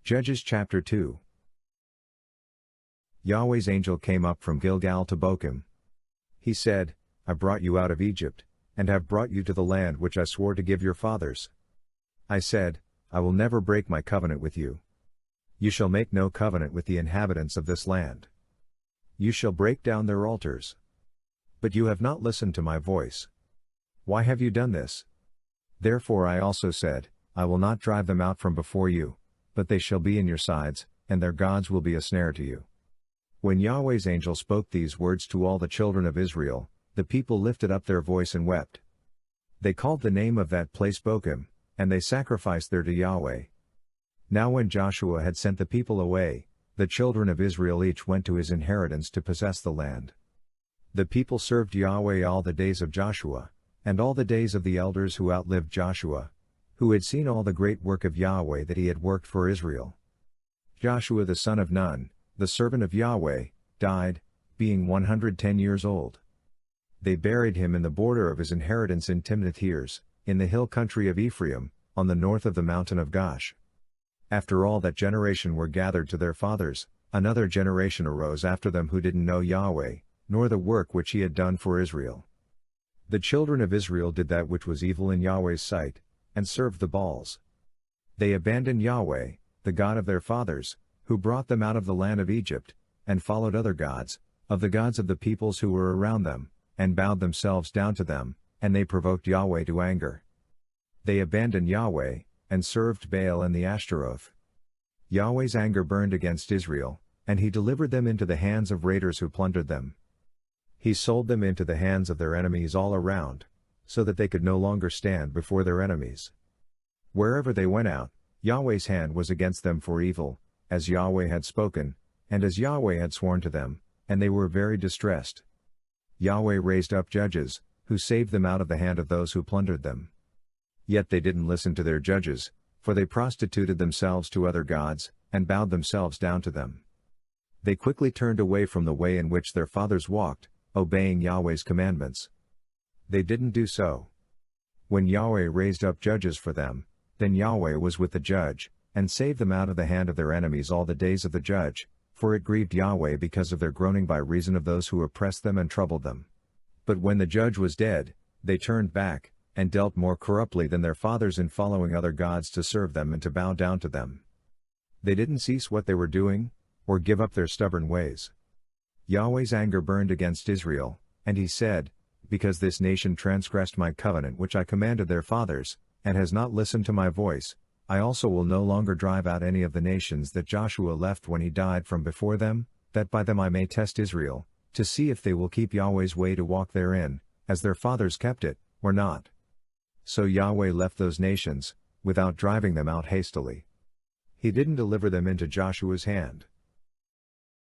Judges chapter 2. Yahweh's angel came up from Gilgal to Bochim. He said, I brought you out of Egypt, and have brought you to the land which I swore to give your fathers. I said, I will never break my covenant with you. You shall make no covenant with the inhabitants of this land. You shall break down their altars. But you have not listened to my voice. Why have you done this? Therefore I also said, I will not drive them out from before you, but they shall be in your sides, and their gods will be a snare to you. When Yahweh's angel spoke these words to all the children of Israel, the people lifted up their voice and wept. They called the name of that place Bochim, and they sacrificed there to Yahweh. Now when Joshua had sent the people away, the children of Israel each went to his inheritance to possess the land. The people served Yahweh all the days of Joshua, and all the days of the elders who outlived Joshua, who had seen all the great work of Yahweh that he had worked for Israel. Joshua the son of Nun, the servant of Yahweh, died, being 110 years old. They buried him in the border of his inheritance in Timnath-Heres, in the hill country of Ephraim, on the north of the mountain of Gosh. After all that generation were gathered to their fathers, another generation arose after them who didn't know Yahweh, nor the work which he had done for Israel. The children of Israel did that which was evil in Yahweh's sight, and served the Baals. They abandoned Yahweh, the God of their fathers, who brought them out of the land of Egypt, and followed other gods, of the gods of the peoples who were around them, and bowed themselves down to them, and they provoked Yahweh to anger. They abandoned Yahweh, and served Baal and the Ashtaroth. Yahweh's anger burned against Israel, and he delivered them into the hands of raiders who plundered them. He sold them into the hands of their enemies all around, so that they could no longer stand before their enemies. Wherever they went out, Yahweh's hand was against them for evil, as Yahweh had spoken, and as Yahweh had sworn to them, and they were very distressed. Yahweh raised up judges, who saved them out of the hand of those who plundered them. Yet they didn't listen to their judges, for they prostituted themselves to other gods, and bowed themselves down to them. They quickly turned away from the way in which their fathers walked, obeying Yahweh's commandments. They didn't do so. When Yahweh raised up judges for them, then Yahweh was with the judge, and saved them out of the hand of their enemies all the days of the judge, for it grieved Yahweh because of their groaning by reason of those who oppressed them and troubled them. But when the judge was dead, they turned back, and dealt more corruptly than their fathers in following other gods to serve them and to bow down to them. They didn't cease what they were doing, or give up their stubborn ways. Yahweh's anger burned against Israel, and he said, because this nation transgressed my covenant which I commanded their fathers, and has not listened to my voice, I also will no longer drive out any of the nations that Joshua left when he died from before them, that by them I may test Israel, to see if they will keep Yahweh's way to walk therein, as their fathers kept it, or not. So Yahweh left those nations, without driving them out hastily. He didn't deliver them into Joshua's hand.